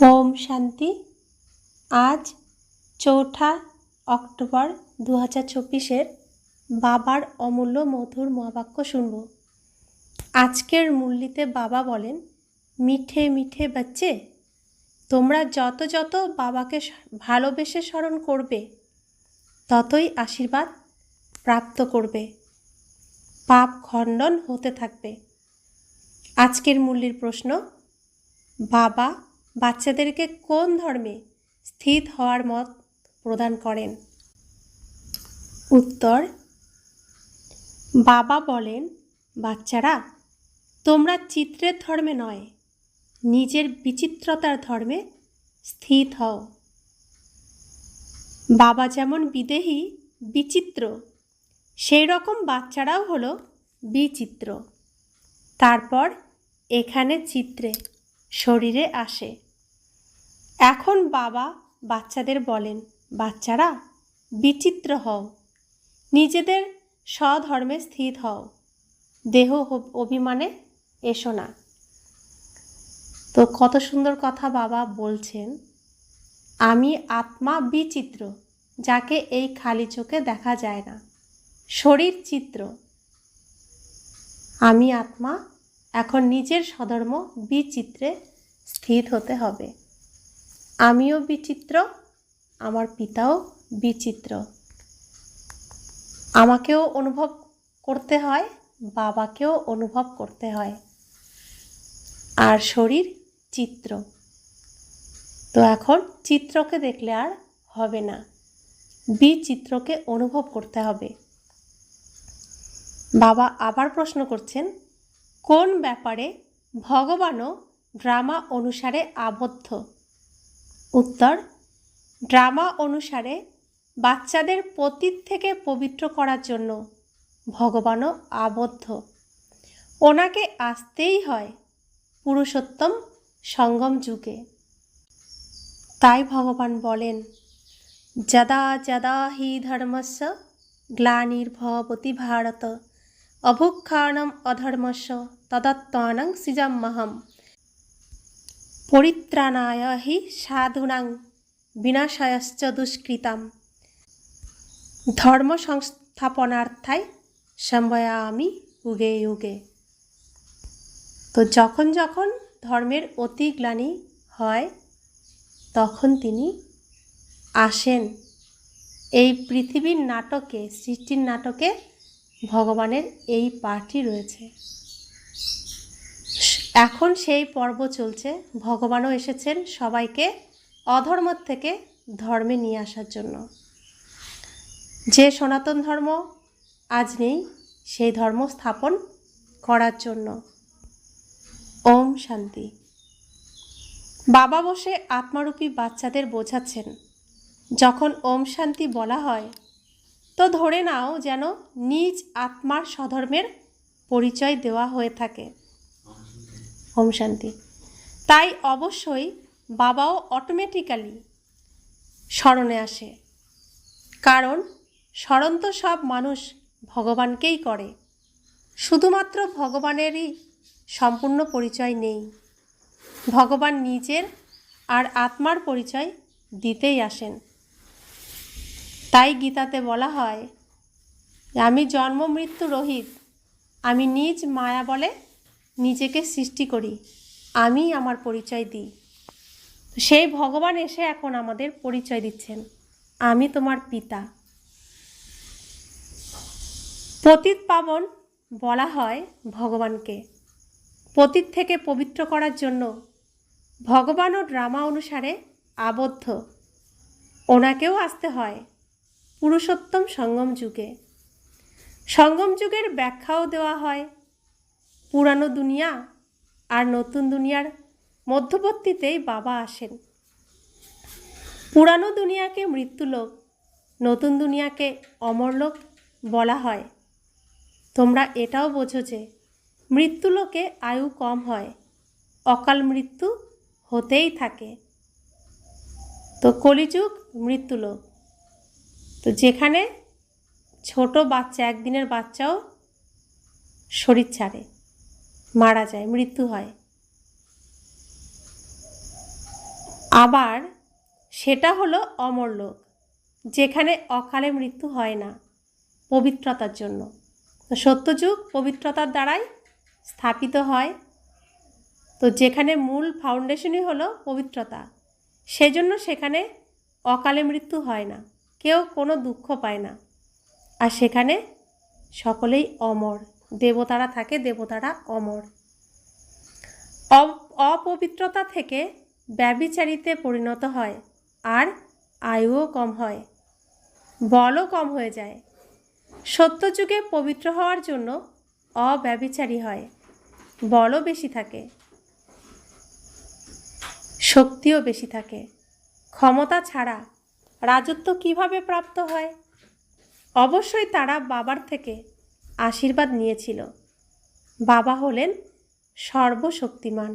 ओम शांति। आज 4 अक्टोबर 2024 बाबार अमूल्य मधुर महावाक्य शुनब। आजकेर मुरलीते बाबा बोलें, मीठे मीठे बच्चे, तोमरा जत जत बाबाके भालोबेसे स्मरण करबे ततई आशीर्वाद प्राप्त करबे, पाप खंडन होते थाकबे। आजकेर मुरलीर प्रश्न, बाबा বাচ্চাদেরকে কোন ধর্মে স্থিত হওয়ার মত প্রদান করেন? উত্তর, বাবা বলেন, বাচ্চারা তোমরা চিত্রের ধর্মে নয়, নিজের বিচিত্রতার ধর্মে স্থিত হও। বাবা যেমন বিদেহী বিচিত্র, সেই রকম বাচ্চারাও হলো বিচিত্র। তারপর এখানে চিত্রে শরীরে আসে। এখন বাবা বাচ্চাদের বলেন, বাচ্চারা বিচিত্র হও, নিজেদের স্বধর্মে স্থিত হও, দেহ অভিমানে এসো না। তো কত সুন্দর কথা বাবা বলছেন। আমি আত্মা বিচিত্র, যাকে এই খালি চোখে দেখা যায় না, শরীর চিত্র। আমি আত্মা, এখন নিজের স্বধর্ম বিচিত্রে স্থিত হতে হবে। আমিও বিচিত্র, আমার পিতাও বিচিত্র। আমাকেও অনুভব করতে হয়, বাবাকেও অনুভব করতে হয়। আর শরীর চিত্র। তো এখন চিত্রকে দেখলে আর হবে না, বিচিত্রকে অনুভব করতে হবে। বাবা আবার প্রশ্ন করছেন, কোন ব্যাপারে ভগবানও ড্রামা অনুসারে আবদ্ধ? উত্তর, ড্রামা অনুসারে বাচ্চাদের পতীত থেকে পবিত্র করার জন্য ভগবানও আবদ্ধ। ওনাকে আসতেই হয় পুরুষোত্তম সঙ্গম যুগে। তাই ভগবান বলেন, যদা যদা হি ধর্মস্য গ্লানির্ভবতি ভারত অভুক্ষাণম অধর্মস্য তদাত্মানং সৃজাম্যহম পরিত্রাণায় হি সাধুনাং বিনাশায়শ্চ দুষ্কৃতাম ধর্ম সংস্থাপনার্থায় সম্ভয়ামি যুগে যুগে। তো যখন যখন ধর্মের অতিগ্লানি হয় তখন তিনি আসেন। এই পৃথিবীর নাটকে, সৃষ্টির নাটকে ভগবানের এই পাঠই রয়েছে। এখন সেই পর্ব চলছে। ভগবানও এসেছেন সবাইকে অধর্ম থেকে ধর্মে নিয়ে আসার জন্য। যে সনাতন ধর্ম আজ নেই, সেই ধর্ম স্থাপন করার জন্য। ওম শান্তি। বাবা বসে আত্মারূপী বাচ্চাদের বোঝাচ্ছেন, যখন ওম শান্তি বলা হয় তো ধরে নাও যেন নিজ আত্মার স্বধর্মের পরিচয় দেওয়া হয়ে থাকে। ওম শান্তি। তাই অবশ্যই বাবাও অটোমেটিক্যালি স্মরণে আসে, কারণ স্মরণ তো সব মানুষ ভগবানকেই করে। শুধুমাত্র ভগবানেরই সম্পূর্ণ পরিচয় নেই, ভগবান নিজের আর আত্মার পরিচয় দিতেই আসেন। তাই গীতাতে বলা হয়, আমি জন্ম মৃত্যু রহিত, আমি নিজ মায়া বলে নিজেকে সৃষ্টি করি, আমি আমার পরিচয় দিই। সেই ভগবান এসে এখন আমাদের পরিচয় দিচ্ছেন, আমি তোমার পিতা। পতিত পাবন বলা হয় ভগবানকে। পতিত থেকে পবিত্র করার জন্য ভগবানও ড্রামা অনুসারে আবদ্ধ। ওনাকেও আসতে হয় পুরুষোত্তম সঙ্গম যুগে। সঙ্গম যুগের ব্যাখ্যাও দেওয়া হয়। পুরানো দুনিয়া আর নতুন দুনিয়ার মধ্যবর্তীতেই বাবা আসেন। পুরানো দুনিয়াকে মৃত্যুলোক, নতুন দুনিয়াকে অমরলোক বলা হয়। তোমরা এটাও বোঝো যে মৃত্যুলোকে আয়ু কম হয়, অকাল মৃত্যু হতেই থাকে। তো কলিযুগ মৃত্যুলোক। তো যেখানে ছোট বাচ্চা, একদিনের বাচ্চাও শরীর ছাড়ে, মারা যায়, মৃত্যু হয়। আবার সেটা হলো অমরলোক, যেখানে অকালে মৃত্যু হয় না, পবিত্রতার জন্য। তো সত্যযুগ পবিত্রতার দ্বারাই স্থাপিত হয়। তো যেখানে মূল ফাউন্ডেশনই হলো পবিত্রতা, সেজন্য সেখানে অকালে মৃত্যু হয় না, কেউ কোনো দুঃখ পায় না। আর সেখানে সকলেই অমর, দেবতারা থাকে, দেবতারা অমর। অপবিত্রতা থেকে ব্যভিচারিতে পরিণত হয়, আর আয়ুও কম হয়, বলও কম হয়ে যায়। সত্যযুগে পবিত্র হওয়ার জন্য অব্যভিচারী হয়, বলও বেশি থাকে, শক্তিও বেশি থাকে। ক্ষমতা ছাড়া রাজত্ব কিভাবে প্রাপ্ত হয়? অবশ্যই তারা বাবার থেকে আশীর্বাদ নিয়েছিল। বাবা হলেন সর্বশক্তিমান।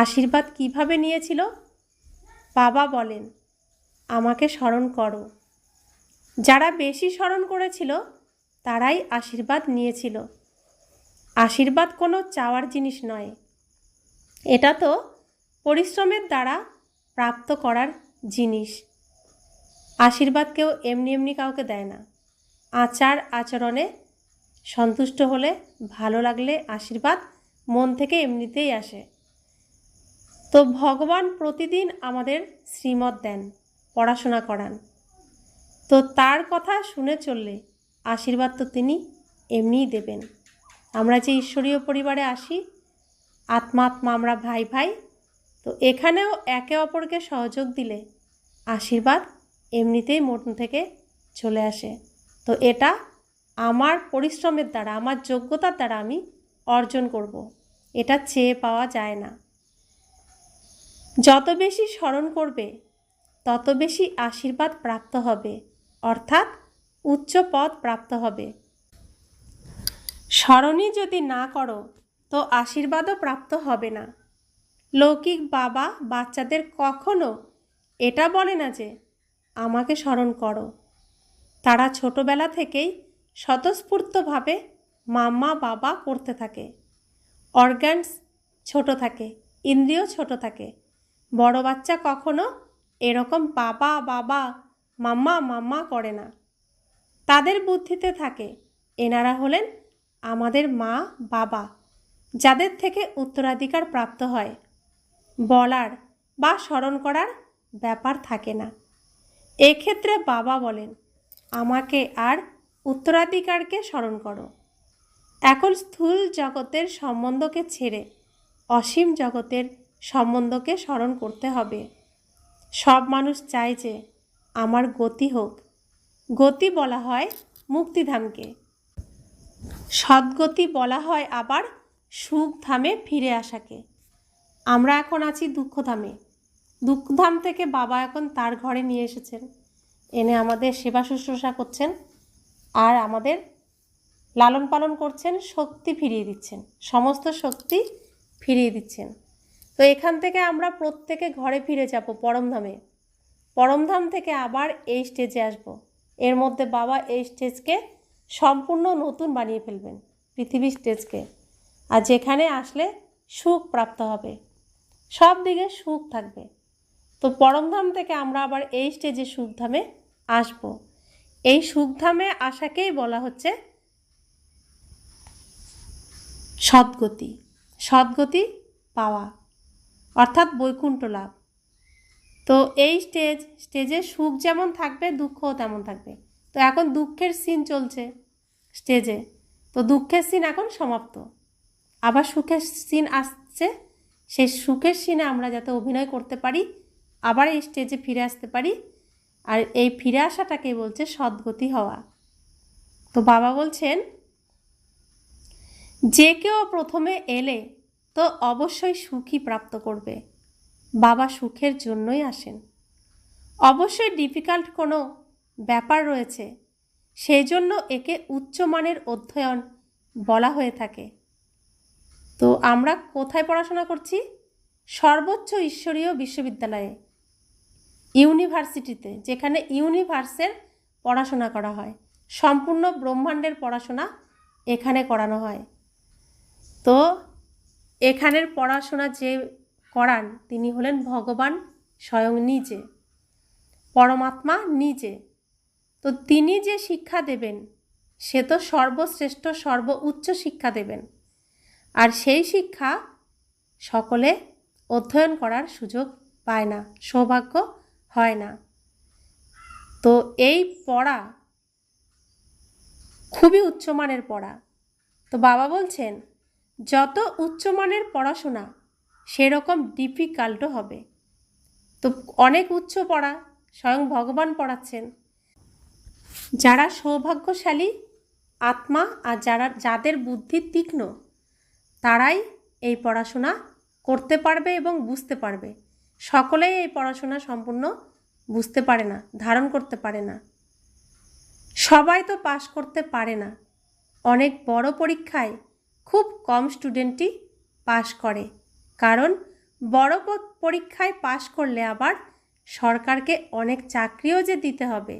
আশীর্বাদ কিভাবে নিয়েছিল? বাবা বলেন, আমাকে স্মরণ করো। যারা বেশি স্মরণ করেছিল তারাই আশীর্বাদ নিয়েছিল। আশীর্বাদ কোনো চাওয়ার জিনিস নয়, এটা তো পরিশ্রমের দ্বারা প্রাপ্ত করার জিনিস। আশীর্বাদ কেউ এমনি এমনি কাউকে দেয় না। আচার আচরণে সন্তুষ্ট হলে, ভালো লাগলে আশীর্বাদ মন থেকে এমনিতেই আসে। তো ভগবান প্রতিদিন আমাদের শ্রীমত দেন, পড়াশোনা করান। তো তার কথা শুনে চললে আশীর্বাদ তো তিনি এমনিই দেবেন। আমরা যে ঈশ্বরীয় পরিবারে আসি, আত্মা আত্মা আমরা ভাই ভাই, তো এখানেও একে অপরকে সহযোগ দিলে আশীর্বাদ এমনিতেই মন থেকে চলে আসে। তো এটা আমার পরিশ্রমের দ্বারা, আমার যোগ্যতার দ্বারা আমি অর্জন করব, এটা চেয়ে পাওয়া যায় না। যত বেশি স্মরণ করবে তত বেশি আশীর্বাদ প্রাপ্ত হবে, অর্থাৎ উচ্চ পদ প্রাপ্ত হবে। স্মরণই যদি না করো তো আশীর্বাদও প্রাপ্ত হবে না। লৌকিক বাবা বাচ্চাদের কখনো এটা বলে না যে আমাকে স্মরণ করো। তারা ছোটবেলা থেকেই স্বতঃস্ফূর্তভাবে মাম্মা বাবা করতে থাকে। অর্গানস ছোট থাকে, ইন্দ্রিয় ছোট থাকে। বড় বাচ্চা কখনো এরকম বাবা বাবা মাম্মা মাম্মা করে না। তাদের বুদ্ধিতে থাকে এনারা হলেন আমাদের মা বাবা, যাদের থেকে উত্তরাধিকার প্রাপ্ত হয়। বলার বা স্মরণ করার ব্যাপার থাকে না। এক্ষেত্রে বাবা বলেন, আমাকে আর উত্তরাধিকারকে স্মরণ করো। এখন স্থূল জগতের সম্বন্ধকে ছেড়ে অসীম জগতের সম্বন্ধকে স্মরণ করতে হবে। সব মানুষ চায় যে আমার গতি হোক। গতি বলা হয় মুক্তিধামকে, সদ্গতি বলা হয় আবার সুখধামে ফিরে আসাকে। আমরা এখন আছি দুঃখধামে। দুঃখধাম থেকে বাবা এখন তার ঘরে নিয়ে এসেছেন, এনে আমাদের সেবা শুশ্রূষা করছেন, আর আমাদের লালন পালন করছেন, শক্তি ফিরিয়ে দিচ্ছেন, সমস্ত শক্তি ফিরিয়ে দিচ্ছেন। তো এখান থেকে আমরা প্রত্যেকে ঘরে ফিরে যাব পরমধামে। পরমধাম থেকে আবার এই স্টেজে আসব। এর মধ্যে বাবা এই স্টেজকে সম্পূর্ণ নতুন বানিয়ে ফেলবেন, পৃথিবীর স্টেজকে। আর যেখানে আসলে সুখ প্রাপ্ত হবে, সব দিকে সুখ থাকবে। তো পরমধাম থেকে আমরা আবার এই স্টেজে সুখধামে আসব। এই সুখধামে আসাকেই বলা হচ্ছে সদ্গতি। সদ্গতি পাওয়া অর্থাৎ বৈকুণ্ঠ লাভ। তো এই স্টেজে সুখ যেমন থাকবে দুঃখও তেমন থাকবে। তো এখন দুঃখের সিন চলছে স্টেজে, তো দুঃখের সিন এখন সমাপ্ত, আবার সুখের সিন আসছে। সেই সুখের সিনে আমরা যাতে অভিনয় করতে পারি, আবার এই স্টেজে ফিরে আসতে পারি। আর এই ফিরে আসাটাকে বলছে সদ্গতি হওয়া। তো বাবা বলছেন, যে কেউ প্রথমে এলে তো অবশ্যই সুখই প্রাপ্ত করবে। বাবা সুখের জন্যই আসেন। অবশ্যই ডিফিকাল্ট কোনো ব্যাপার রয়েছে, সেই জন্য একে উচ্চমানের অধ্যয়ন বলা হয়ে থাকে। তো আমরা কোথায় পড়াশোনা করছি? সর্বোচ্চ ঈশ্বরীয় বিশ্ববিদ্যালয়ে, ইউনিভার্সিটিতে, যেখানে ইউনিভার্সের পড়াশোনা করা হয়। সম্পূর্ণ ব্রহ্মাণ্ডের পড়াশোনা এখানে করানো হয়। তো এখানের পড়াশোনা যে করান তিনি হলেন ভগবান স্বয়ং নিজে, পরমাত্মা নিজে। তো তিনি যে শিক্ষা দেবেন সে তো সর্বশ্রেষ্ঠ সর্বোচ্চ শিক্ষা দেবেন, আর সেই শিক্ষা সকলে অধ্যয়ন করার সুযোগ পায় না, সৌভাগ্য হয় না। তো এই পড়া খুবই উচ্চমানের পড়া। তো বাবা বলছেন যত উচ্চমানের পড়াশোনা সেরকম ডিফিকাল্টও হবে। তো অনেক উচ্চ পড়া স্বয়ং ভগবান পড়াচ্ছেন। যারা সৌভাগ্যশালী আত্মা আর যাদের বুদ্ধি তীক্ষ্ণ তারাই এই পড়াশোনা করতে পারবে এবং বুঝতে পারবে। সকলেই এই পড়াশোনা সম্পূর্ণ বুঝতে পারে না, ধারণ করতে পারে না। সবাই তো পাশ করতে পারে না। অনেক বড় পরীক্ষায় খুব কম স্টুডেন্টই পাশ করে, কারণ বড় পরীক্ষায় পাশ করলে আবার সরকারকে অনেক চাকরিও যে দিতে হবে।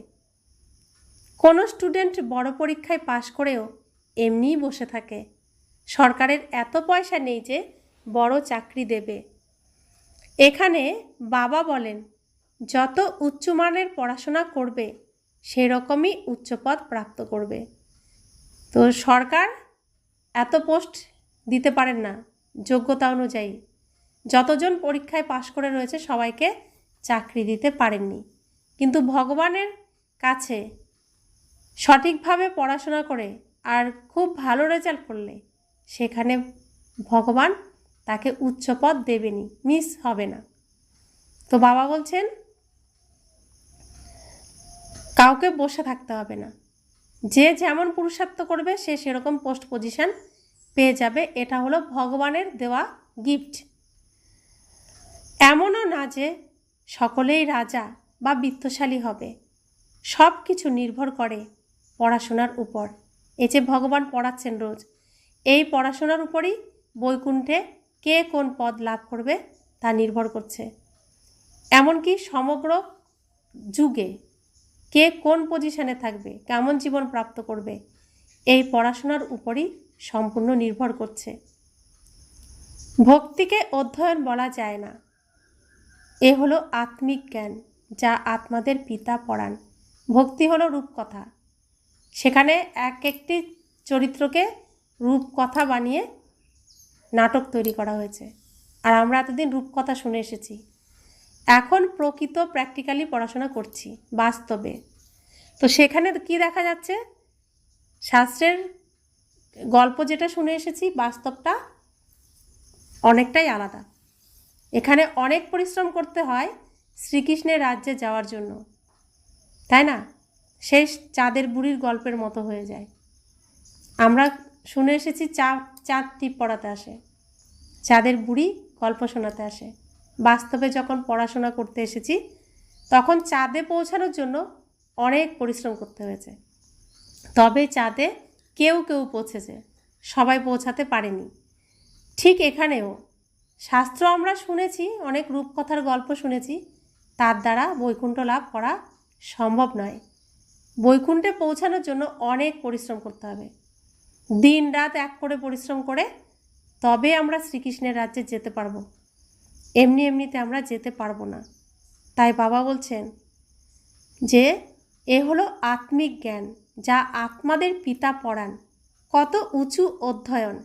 কোনো স্টুডেন্ট বড় পরীক্ষায় পাশ করেও এমনিই বসে থাকে, সরকারের এত পয়সা নেই যে বড় চাকরি দেবে। এখানে বাবা বলেন যত উচ্চমানের পড়াশোনা করবে সেরকমই উচ্চপদ প্রাপ্ত করবে। তো সরকার এত পোস্ট দিতে পারেন না যোগ্যতা অনুযায়ী। যতজন পরীক্ষায় পাশ করে রয়েছে সবাইকে চাকরি দিতে পারেননি, কিন্তু ভগবানের কাছে সঠিকভাবে পড়াশোনা করে আর খুব ভালো রেজাল্ট করলে সেখানে ভগবান তাকে উচ্চ পদ দেবেনই, মিস হবে না। তো বাবা বলছেন কাউকে বসে থাকতে হবে না, যে যেমন পুরুষার্থ করবে সে সেরকম পোস্ট পজিশন পেয়ে যাবে। এটা হলো ভগবানের দেওয়া গিফট। এমনও না যে সকলেই রাজা বা বিত্তশালী হবে, সব কিছু নির্ভর করে পড়াশোনার উপর। এই যে ভগবান পড়াচ্ছেন রোজ, এই পড়াশোনার উপরই বৈকুণ্ঠে কে কোন পদ লাভ করবে তা নির্ভর করছে। এমনকি সমগ্র যুগে কে কোন পজিশনে থাকবে, কেমন জীবন প্রাপ্ত করবে, এই পড়াশোনার উপরই সম্পূর্ণ নির্ভর করছে। ভক্তিকে অধ্যয়ন বলা যায় না, এ হলো আত্মিক জ্ঞান যা আত্মাদের পিতা পড়ান। ভক্তি হলো রূপকথা, সেখানে এক একটি চরিত্রকে রূপকথা বানিয়ে নাটক তৈরি করা হয়েছে, আর আমরা এতদিন রূপকথা শুনে এসেছি। এখন প্রকৃত প্র্যাকটিক্যালি পড়াশোনা করছি বাস্তবে। তো সেখানে কি দেখা যাচ্ছে, শাস্ত্রের গল্প যেটা শুনে এসেছি বাস্তবটা অনেকটাই আলাদা। এখানে অনেক পরিশ্রম করতে হয় শ্রীকৃষ্ণের রাজ্যে যাওয়ার জন্য, তাই না? সেই চাঁদের বুড়ির গল্পের মতো হয়ে যায়। আমরা শুনে এসেছি চাঁদ টিপ পড়াতে আসে, চাঁদের বুড়ি গল্প শোনাতে আসে। বাস্তবে যখন পড়াশোনা করতে এসেছি তখন চাঁদে পৌঁছানোর জন্য অনেক পরিশ্রম করতে হয়েছে, তবে চাঁদে কেউ পৌঁছেছে, সবাই পৌঁছাতে পারেনি। ঠিক এখানেও শাস্ত্র আমরা শুনেছি, অনেক রূপকথার গল্প শুনেছি, তার দ্বারা বৈকুণ্ঠ লাভ করা সম্ভব নয়। বৈকুণ্ঠে পৌঁছানোর জন্য অনেক পরিশ্রম করতে হবে, দিন রাত এক করে পরিশ্রম করে তবে আমরা শ্রীকৃষ্ণের রাজ্যে যেতে পারবো। এমনিতে আমরা যেতে পারবো না। তাই বাবা বলছেন যে এ হলো আত্মিক জ্ঞান যা আত্মাদের পিতা পড়ান। কত উঁচু অধ্যয়ন।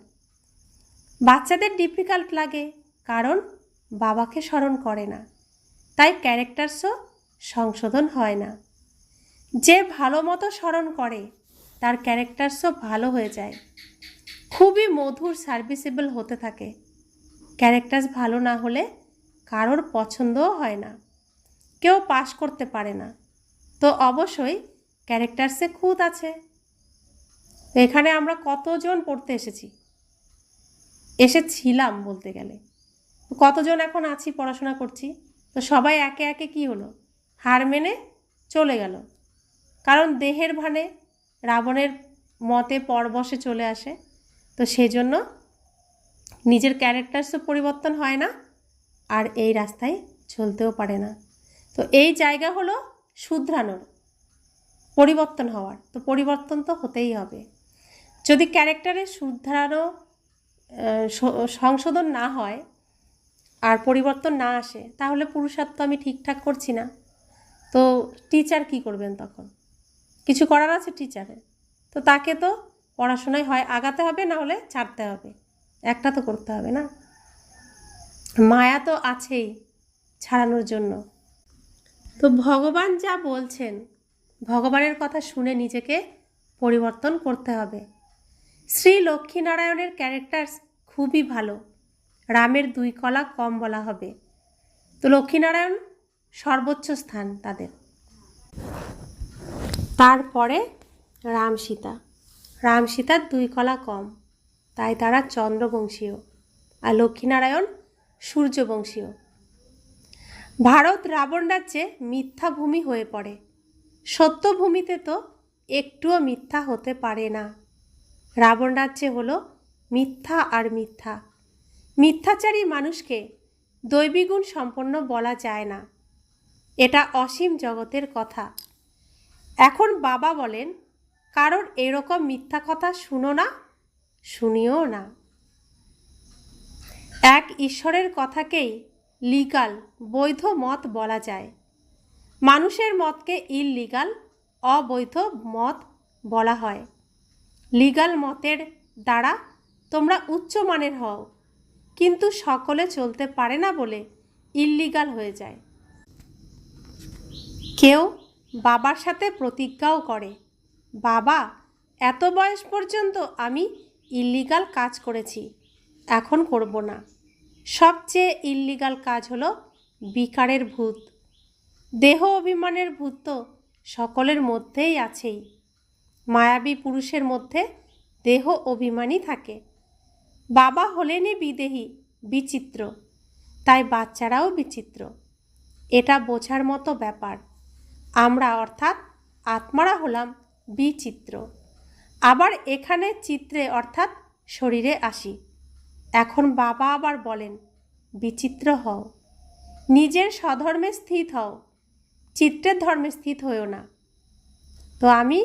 বাচ্চাদের ডিফিকাল্ট লাগে কারণ বাবাকে স্মরণ করে না, তাই ক্যারেক্টারসও সংশোধন হয় না। যে ভালো মতো স্মরণ করে তার ক্যারেক্টারসও ভালো হয়ে যায়, খুবই মধুর সার্ভিসেবল হতে থাকে। ক্যারেক্টার্স ভালো না হলে কারোর পছন্দও হয় না, কেউ পাস করতে পারে না। তো অবশ্যই ক্যারেক্টার্সে খুঁত আছে। এখানে আমরা কতজন পড়তে এসেছিলাম বলতে গেলে, কতজন এখন আছি পড়াশোনা করছি। তো সবাই একে একে কি হলো, হার মেনে চলে গেল, কারণ দেহের ভানে রাবণের মতে পরবশে চলে আসে। তো সেজন্য নিজের ক্যারেক্টার্সও পরিবর্তন হয় না, আর এই রাস্তায় চলতেও পারে না। তো এই জায়গা হলো শুধরানোর, পরিবর্তন হওয়ার। তো পরিবর্তন তো হতেই হবে। যদি ক্যারেক্টারে শুধরানো সংশোধন না হয় আর পরিবর্তন না আসে, তাহলে পুরুষার্থ আমি ঠিকঠাক করছি না। তো টিচার কি করবেন তখন? কিছু করার আছে টিচারের? তো তাকে তো পড়াশোনায় হয় আগাতে হবে, না হলে ছাড়তে হবে, একটা তো করতে হবে না। মায়া তো আছেই ছাড়ানোর জন্য। তো ভগবান যা বলছেন, ভগবানের কথা শুনে নিজেকে পরিবর্তন করতে হবে। শ্রী লক্ষ্মীনারায়ণের ক্যারেক্টার খুবই ভালো, রামের 2 কলা কম বলা হবে। তো লক্ষ্মীনারায়ণ সর্বোচ্চ স্থান তাদের। তারপরে রাম সীতা, রাম সীতার 2 কলা কম, তাই তারা চন্দ্রবংশীয়, আর লক্ষ্মীনারায়ণ সূর্যবংশীয়। ভারত রাবণ রাজ্যে মিথ্যা ভূমি হয়ে পড়ে, সত্য ভূমিতে তো একটুও মিথ্যা হতে পারে না। রাবণ রাজ্যে হলো মিথ্যা আর মিথ্যা। মিথ্যাচারী মানুষকে দৈবীগুণ সম্পন্ন বলা যায় না, এটা অসীম জগতের কথা। এখন বাবা বলেন, কারোর এরকম মিথ্যা কথা শুনো না, শুনিও না। এক ঈশ্বরের কথাকেই লিগাল, বৈধ মত বলা যায়। মানুষের মতকে ইললিগাল, অবৈধ মত বলা হয়। লিগাল মতের দ্বারা তোমরা উচ্চমানের হও, কিন্তু সকলে চলতে পারে না বলে ইললিগাল হয়ে যায়। কেউ বাবার সাথে প্রতিজ্ঞাও করে, বাবা এত বয়স পর্যন্ত আমি ইললিগাল কাজ করেছি, এখন করব না। সবচেয়ে ইললিগাল কাজ হলো বিকারের ভূত। দেহ অভিমানের ভূত তো সকলের মধ্যেই আছেই। মায়াবী পুরুষের মধ্যে দেহ অভিমানই থাকে। বাবা হলেনই বিদেহী, বিচিত্র, তাই বাচ্চারাও বিচিত্র। এটা বোঝার মতো ব্যাপার। আমরা অর্থাৎ আত্মারা হলাম বিচিত্র। আবার এখানে চিত্রে অর্থাৎ শরীরে আসি। এখন বাবা আবার বলেন, বিচিত্র হও, নিজের স্বধর্মে স্থিত হও, চিত্রের ধর্মে স্থিত হয়েও না। তো আমি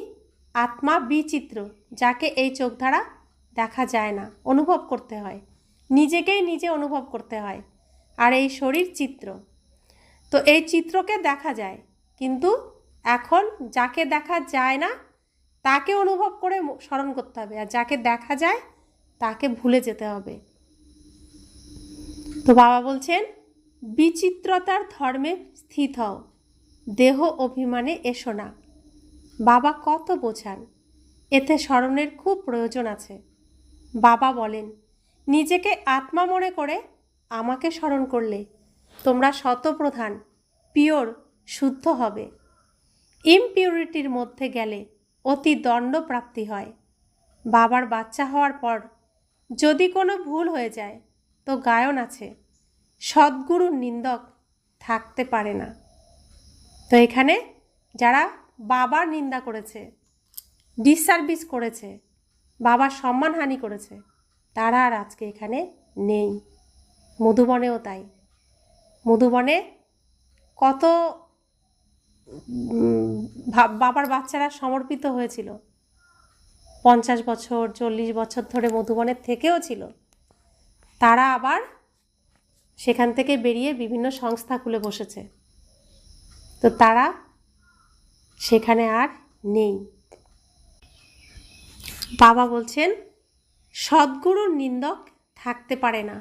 আত্মা বিচিত্র, যাকে এই চোখ দ্বারা দেখা যায় না, অনুভব করতে হয়, নিজেকেই নিজে অনুভব করতে হয়। আর এই শরীর চিত্র, তো এই চিত্রকে দেখা যায়, কিন্তু এখন যাকে দেখা যায় না তাকে অনুভব করে স্মরণ করতে হবে, আর যাকে দেখা যায় তাকে ভুলে যেতে হবে। তো বাবা বলছেন, বিচিত্রতার ধর্মে স্থিত হও, দেহ অভিমানে এসো না। বাবা কত বোঝান, এতে স্মরণের খুব প্রয়োজন আছে। বাবা বলেন, নিজেকে আত্মা মনে করে আমাকে স্মরণ করলে তোমরা শতপ্রধান, পিওর, শুদ্ধ হবে। ইমপিউরিটির মধ্যে গেলে অতি দণ্ড প্রাপ্তি হয়। বাবার বাচ্চা হওয়ার পর যদি কোনো ভুল হয়ে যায় তো গায়ন আছে, সদ্গুরুর নিন্দক থাকতে পারে না। তো এখানে যারা বাবার নিন্দা করেছে, ডিসসার্ভিস করেছে, বাবার সম্মানহানি করেছে, তারা আর আজকে এখানে নেই। মধুবনেও তাই। মধুবনে কত বাবার বাচ্চারা সমর্পিত হয়েছিল, 50 বছর 40 বছর ধরে মধুবনের থেকেও ছিল। তারা আবার সেখান থেকে বেরিয়ে বিভিন্ন সংস্থা খুলে বসেছে। তো তারা সেখানে আর নেই। বাবা বলছেন, সদ্গুরুর নিন্দক থাকতে পারে না।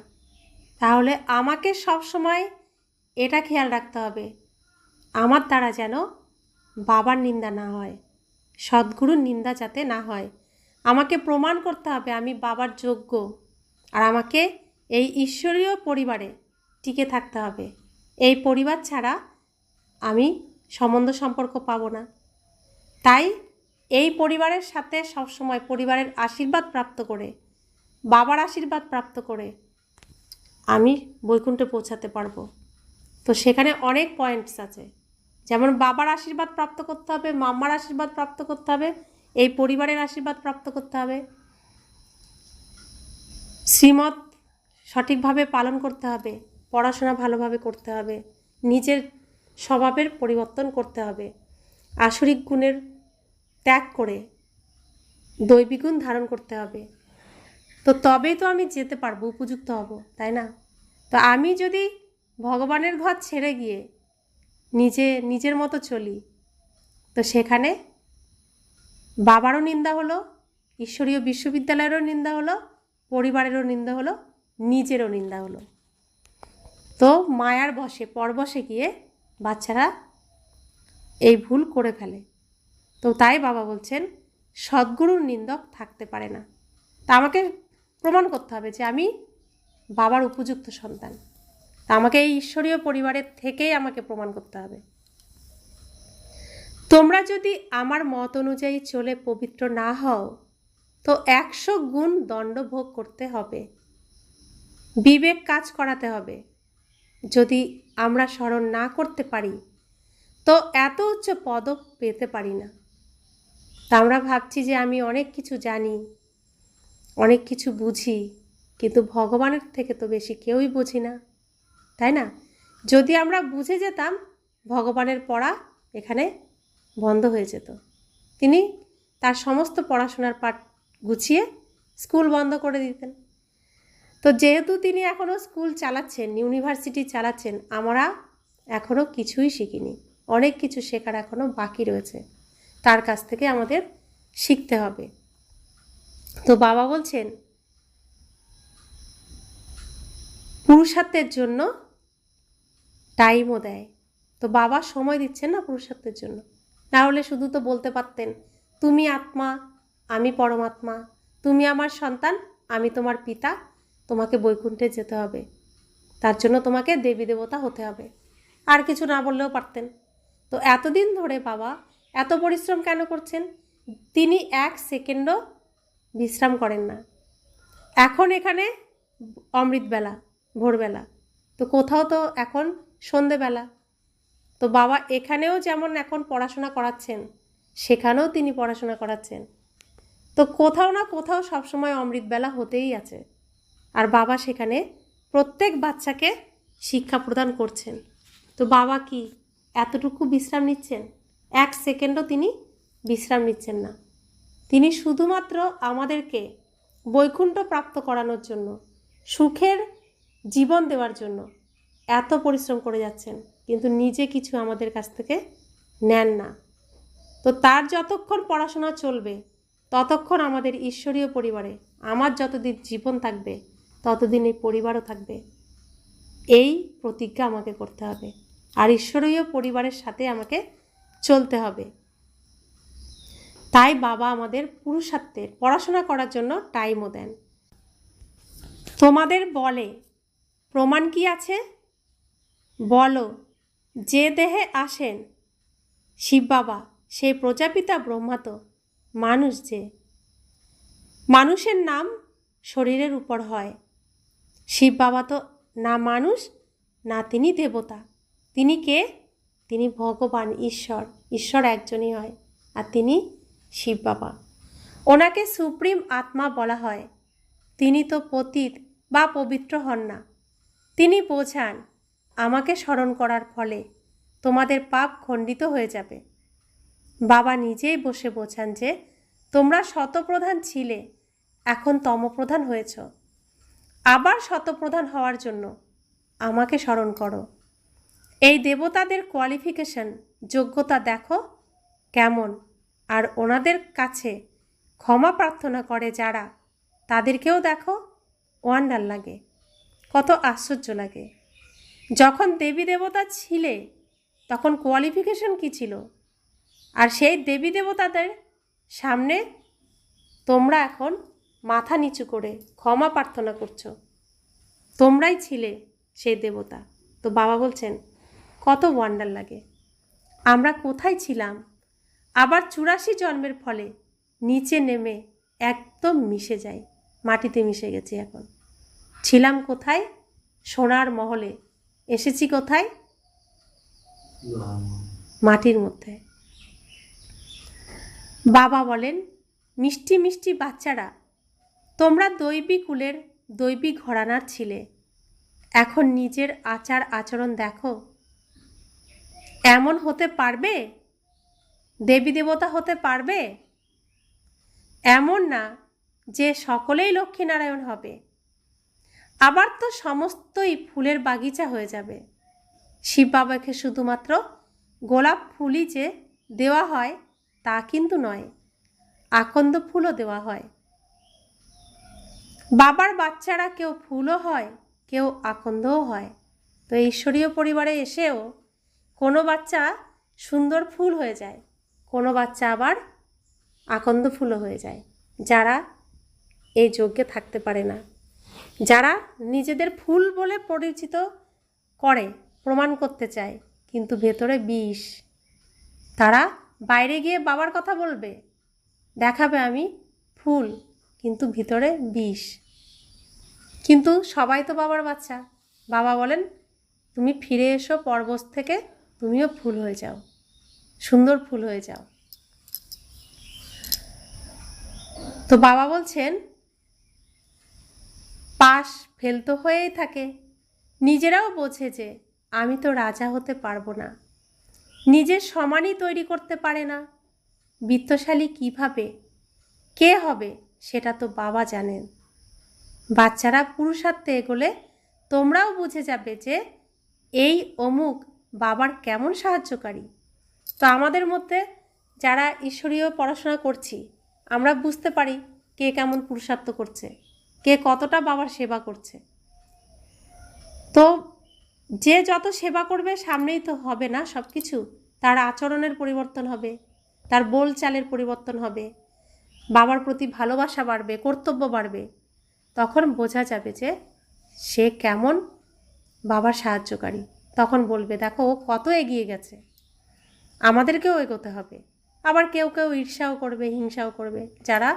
তাহলে আমাকে সব সময় এটা খেয়াল রাখতে হবে, আমার দ্বারা যেন বাবার নিন্দা না হয়, সদ্গুরুর নিন্দা যাতে না হয়। আমাকে প্রমাণ করতে হবে আমি বাবার যোগ্য, আর আমাকে এই ঈশ্বরীয় পরিবারে টিকে থাকতে হবে। এই পরিবার ছাড়া আমি সম্বন্ধ সম্পর্ক পাবো না। তাই এই পরিবারের সাথে সবসময় পরিবারের আশীর্বাদ প্রাপ্ত করে, বাবার আশীর্বাদ প্রাপ্ত করে আমি বৈকুণ্ঠে পৌঁছাতে পারবো। তো সেখানে অনেক পয়েন্টস আছে, যেমন বাবার আশীর্বাদ প্রাপ্ত করতে হবে, মাম্মার আশীর্বাদ প্রাপ্ত করতে হবে, এই পরিবারের আশীর্বাদ প্রাপ্ত করতে হবে, শ্রীমত সঠিকভাবে পালন করতে হবে, পড়াশোনা ভালোভাবে করতে হবে, নিজের স্বভাবের পরিবর্তন করতে হবে, আসরিক গুণের ত্যাগ করে দৈবিক গুণ ধারণ করতে হবে। তো তবেই তো আমি যেতে পারবো, উপযুক্ত হব, তাই না? তো আমি যদি ভগবানের ঘর ছেড়ে গিয়ে নিজের মতো চলি, তো সেখানে বাবারও নিন্দা হলো, ঈশ্বরীয় বিশ্ববিদ্যালয়েরও নিন্দা হলো, পরিবারেরও নিন্দা হলো, নিজেরও নিন্দা হলো। তো মায়ার বশে পরবশে গিয়ে বাচ্চারা এই ভুল করে ফেলে। তো তাই বাবা বলছেন সদ্গুরুর নিন্দক থাকতে পারে না। তা আমাকে প্রমাণ করতে হবে যে আমি বাবার উপযুক্ত সন্তান। তা আমাকে এই ঈশ্বরীয় পরিবারের থেকেই আমাকে প্রমাণ করতে হবে। তোমরা যদি আমার মত অনুযায়ী চলে পবিত্র না হও, তো 100 গুণ দণ্ড ভোগ করতে হবে, বিবেক কাজ করাতে হবে। যদি আমরা স্মরণ না করতে পারি, তো এত উচ্চ পদ পেতে পারি না। তা আমরা ভাবছি যে আমি অনেক কিছু জানি, অনেক কিছু বুঝি, কিন্তু ভগবানের থেকে তো বেশি কেউই বুঝি না, তাই না? যদি আমরা বুঝে যেতাম, ভগবানের পড়া এখানে বন্ধ হয়ে যেত। তিনি তার সমস্ত পড়াশোনার পাঠ গুছিয়ে স্কুল বন্ধ করে দিতেন। তো যেহেতু তিনি এখনও স্কুল চালাচ্ছেন, ইউনিভার্সিটি চালাচ্ছেন, আমরা এখনও কিছুই শিখিনি। অনেক কিছু শেখার এখনও বাকি রয়েছে, তার কাছ থেকে আমাদের শিখতে হবে। তো বাবা বলছেন পুরুষার্থের জন্য টাইমও দেয়। তো বাবা সময় দিচ্ছেন না পুরুষার্থের জন্য, না হলে শুধু তো বলতে পারতেন তুমি আত্মা, আমি পরমাত্মা, তুমি আমার সন্তান, আমি তোমার পিতা, তোমাকে বৈকুণ্ঠে যেতে হবে, তার জন্য তোমাকে দেবী দেবতা হতে হবে, আর কিছু না বললেও পারতেন। তো এতদিন ধরে বাবা এত পরিশ্রম কেন করছেন? তিনি 1 সেকেন্ডও বিশ্রাম করেন না। এখন এখানে অমৃতবেলা, ভোরবেলা, তো কোথাও তো এখন সন্ধেবেলা। তো বাবা এখানেও যেমন এখন পড়াশোনা করাচ্ছেন, সেখানেও তিনি পড়াশোনা করাচ্ছেন। তো কোথাও না কোথাও সবসময় অমৃতবেলা হতেই আছে, আর বাবা সেখানে প্রত্যেক বাচ্চাকে শিক্ষা প্রদান করছেন। তো বাবা কি এতটুকু বিশ্রাম নিচ্ছেন? 1 সেকেন্ডও তিনি বিশ্রাম নিচ্ছেন না। তিনি শুধুমাত্র আমাদেরকে বৈকুণ্ঠ প্রাপ্ত করানোর জন্য, সুখের জীবন দেওয়ার জন্য এত পরিশ্রম করে যাচ্ছেন, কিন্তু নিজে কিছু আমাদের কাছ থেকে নেন না। তো তার যতক্ষণ পড়াশোনা চলবে, ততক্ষণ আমাদের ঈশ্বরীয় পরিবারে আমার যতদিন জীবন থাকবে, ততদিন এই পরিবারও থাকবে। এই প্রতিজ্ঞা আমাকে করতে হবে, আর ঈশ্বরীয় পরিবারের সাথে আমাকে চলতে হবে। তাই বাবা আমাদের পুরুষার্থের পড়াশোনা করার জন্য টাইমও দেন। তোমাদের বলে প্রমাণ কি আছে? বলো, যে দেহে আসেন শিব বাবা, সেই প্রজাপিতা ব্রহ্মা তো মানুষ, যে মানুষের নাম শরীরের উপর হয়। শিব বাবা তো না মানুষ, না তিনি দেবতা। তিনি কে? তিনি ভগবান, ঈশ্বর। ঈশ্বর একজনই হয়, আর তিনি শিব বাবা। ওনাকে সুপ্রিম আত্মা বলা হয়। তিনি তো পতিত বা পবিত্র হন না। তিনি বোঝান আমাকে স্মরণ করার ফলে তোমাদের পাপ খণ্ডিত হয়ে যাবে। বাবা নিজেই বসে বোঝান যে তোমরা শতপ্রধান ছিলে, এখন তমপ্রধান হয়েছ। আবার শতপ্রধান হওয়ার জন্য আমাকে স্মরণ করো। এই দেবতাদের কোয়ালিফিকেশন, যোগ্যতা দেখো কেমন, আর ওনাদের কাছে ক্ষমা প্রার্থনা করে যারা, তাদেরকেও দেখো। ওয়ান্ডার লাগে, কত আশ্চর্য লাগে। যখন দেবী দেবতা ছিলে, তখন কোয়ালিফিকেশন কি ছিল? আর সেই দেবী দেবতাদের সামনে তোমরা এখন মাথা নিচু করে ক্ষমা প্রার্থনা করছো। তোমরাই ছিলে সেই দেবতা। তো বাবা বলছেন কত ওয়ান্ডার লাগে। আমরা কোথায় ছিলাম? আবার 84 জন্মের ফলে নিচে নেমে একদম মিশে যাই, মাটিতে মিশে গেছি। এখন ছিলাম কোথায়? সোনার মহলে। এসেছি কোথায়? মাটির মধ্যে। বাবা বলেন মিষ্টি মিষ্টি বাচ্চারা, তোমরা দৈবী কুলের দৈবী ঘরানার ছিলে। এখন নিজের আচার আচরণ দেখো। এমন হতে পারবে? দেবী দেবতা হতে পারবে? এমন না যে সকলেই লক্ষ্মীনারায়ণ হবে। আবার তো সমস্তই ফুলের বাগিচা হয়ে যাবে। শিব বাবাকে শুধুমাত্র গোলাপ ফুলই যে দেওয়া হয় তা কিন্তু নয়, আকন্দ ফুলও দেওয়া হয়। বাবার বাচ্চারা কেউ ফুলও হয়, কেউ আকন্দও হয়। তো ঈশ্বরীয় পরিবারে এসেও কোনো বাচ্চা সুন্দর ফুল হয়ে যায়, কোনো বাচ্চা আবার আকন্দ ফুলও হয়ে যায়। যারা এই যজ্ঞে থাকতে পারে না, যারা নিজেদের ফুল বলে পরিচিত করে, প্রমাণ করতে চায় কিন্তু ভেতরে বিষ, তারা বাইরে গিয়ে বাবার কথা বলবে, দেখাবে আমি ফুল, কিন্তু ভিতরে বিষ। কিন্তু সবাই তো বাবার বাচ্চা। বাবা বলেন তুমি ফিরে এসো পরবশ থেকে, তুমিও ফুল হয়ে যাও, সুন্দর ফুল হয়ে যাও। তো বাবা বলছেন পাশ ফেল তো হয়েই থাকে। নিজেরাও বোঝে যে আমি তো রাজা হতে পারবো না, নিজের সমানই তৈরি করতে পারে না। বিত্তশালী কিভাবে কে হবে সেটা তো বাবা জানেন। বাচ্চারা পুরুষার্থে এগোলে তোমরাও বুঝে যাবে যে এই অমুক বাবার কেমন সাহায্যকারী। তো আমাদের মধ্যে যারা ঈশ্বরীয় পড়াশোনা করছি, আমরা বুঝতে পারি কে কেমন পুরুষার্থ করছে, কে কতটা বাবার সেবা করছে। তো যে যত সেবা করবে সামনেই তো হবে না সব কিছু, তার আচরণের পরিবর্তন হবে, তার বোলচালের পরিবর্তন হবে, বাবার প্রতি ভালোবাসা বাড়বে, কর্তব্য বাড়বে। তখন বোঝা যাবে যে সে কেমন বাবার সাহায্যকারী। তখন বলবে দেখো ও কত এগিয়ে গেছে, আমাদেরকেও এগোতে হবে। আবার কেউ কেউ ঈর্ষাও করবে, হিংসাও করবে, যারা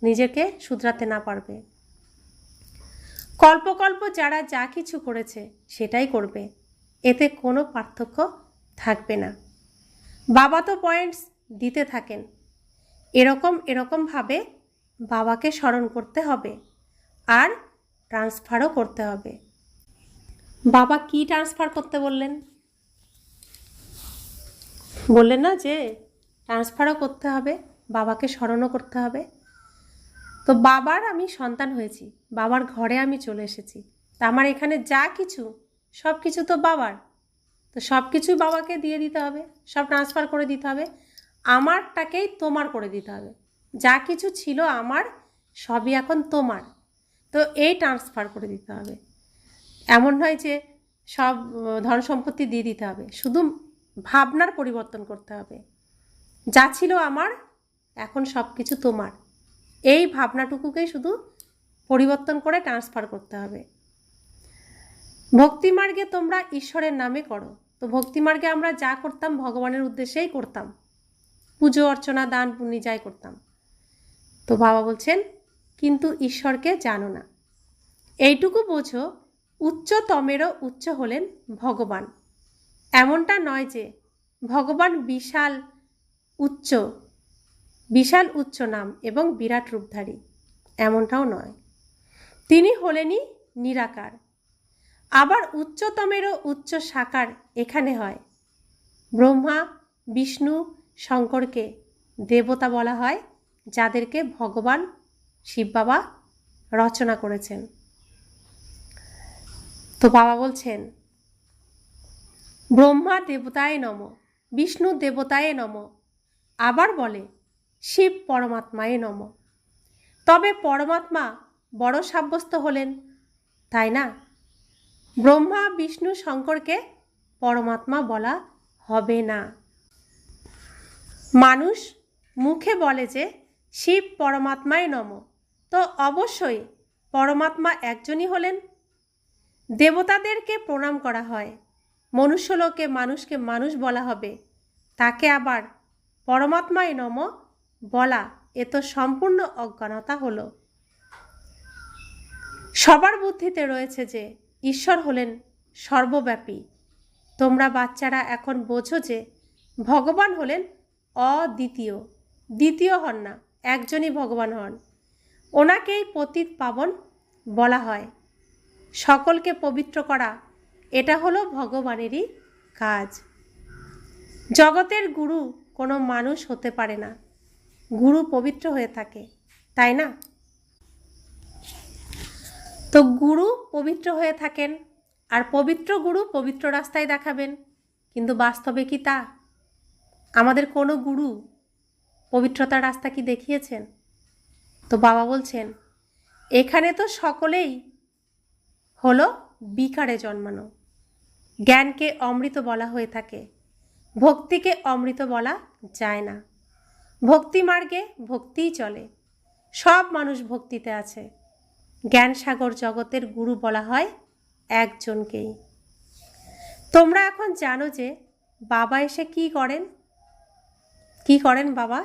নিজেকে শুধরাতে না পারবে। কল্প কল্প যারা যা কিছু করেছে সেটাই করবে, এতে কোনো পার্থক্য থাকবে না। বাবা তো পয়েন্টস দিতে থাকেন, এরকমভাবে বাবাকে স্মরণ করতে হবে আর ট্রান্সফারও করতে হবে। বাবা কি ট্রান্সফার করতে বললেন? বললেন না যে ট্রান্সফারও করতে হবে, বাবাকে স্মরণও করতে হবে। তো বাবার আমি সন্তান হয়েছি, বাবার ঘরে আমি চলে এসেছি, তা আমার এখানে যা কিছু সব কিছু তো বাবার। তো সব কিছুই বাবাকে দিয়ে দিতে হবে, সব ট্রান্সফার করে দিতে হবে, আমারটাকেই তোমার করে দিতে হবে। যা কিছু ছিল আমার সবই এখন তোমার, তো এই ট্রান্সফার করে দিতে হবে। এমন নয় যে সব ধন সম্পত্তি দিয়ে দিতে হবে, শুধু ভাবনার পরিবর্তন করতে হবে। যা ছিল আমার এখন সব কিছু তোমার, এই ভাবনাটুকুকেই শুধু পরিবর্তন করে ট্রান্সফার করতে হবে। ভক্তিমার্গে তোমরা ঈশ্বরের নামে করো। তো ভক্তিমার্গে আমরা যা করতাম ভগবানের উদ্দেশ্যেই করতাম, পুজো অর্চনা দান পুণ্য যাই করতাম। তো বাবা বলছেন কিন্তু ঈশ্বরকে জানো না। এইটুকু বোঝো উচ্চতমেরও উচ্চ হলেন ভগবান। এমনটা নয় যে ভগবান বিশাল উচ্চ নাম এবং বিরাট রূপধারী, এমনটাও নয়। তিনি হলেনই নিরাকার। আবার উচ্চতমেরও উচ্চ সাকার এখানে হয়। ব্রহ্মা বিষ্ণু শঙ্করকে দেবতা বলা হয়, যাদেরকে ভগবান শিব বাবা রচনা করেছেন। তো বাবা বলছেন ব্রহ্মা দেবতায় নম, বিষ্ণু দেবতায় নম, আবার বলে শিব পরমাত্মায় নম। তবে পরমাত্মা বড় সাব্যস্ত হলেন, তাই না? ব্রহ্মা বিষ্ণু শঙ্করকে পরমাত্মা বলা হবে না। মানুষ মুখে বলে যে শিব পরমাত্মায় নম, তো অবশ্যই পরমাত্মা একজনই হলেন। দেবতাদেরকে প্রণাম করা হয়, মনুষ্যলোকে মানুষকে মানুষ বলা হবে, তাকে আবার পরমাত্মায় নম বলা এ তো সম্পূর্ণ অজ্ঞানতা হলো। সবার বুদ্ধিতে রয়েছে যে ঈশ্বর হলেন সর্বব্যাপী। তোমরা বাচ্চারা এখন বোঝো যে ভগবান হলেন অদ্বিতীয়, দ্বিতীয় হন না, একজনই ভগবান হন। ওনাকেই পতিত পাবন বলা হয়। সকলকে পবিত্র করা এটা হলো ভগবানেরই কাজ। জগতের গুরু কোনো মানুষ হতে পারে না, গুরু পবিত্র হয়ে থাকে, তাই না? তো গুরু পবিত্র হয়ে থাকেন, আর পবিত্র গুরু পবিত্র রাস্তায় দেখাবেন, কিন্তু বাস্তবে কি তা? আমাদের কোনো গুরু পবিত্রতার রাস্তা কি দেখিয়েছেন? তো বাবা বলছেন, এখানে তো সকলেই হলো বিকারে জন্মানো। জ্ঞানকে অমৃত বলা হয়ে থাকে, ভক্তিকে অমৃত বলা যায় না। ভক্তি মার্গে ভক্তিই চলে, সব মানুষ ভক্তিতে আছে। জ্ঞান সাগর জগতের গুরু বলা হয় একজনকেই। তোমরা এখন জানো যে বাবা এসে কি করেন। কি করেন বাবা?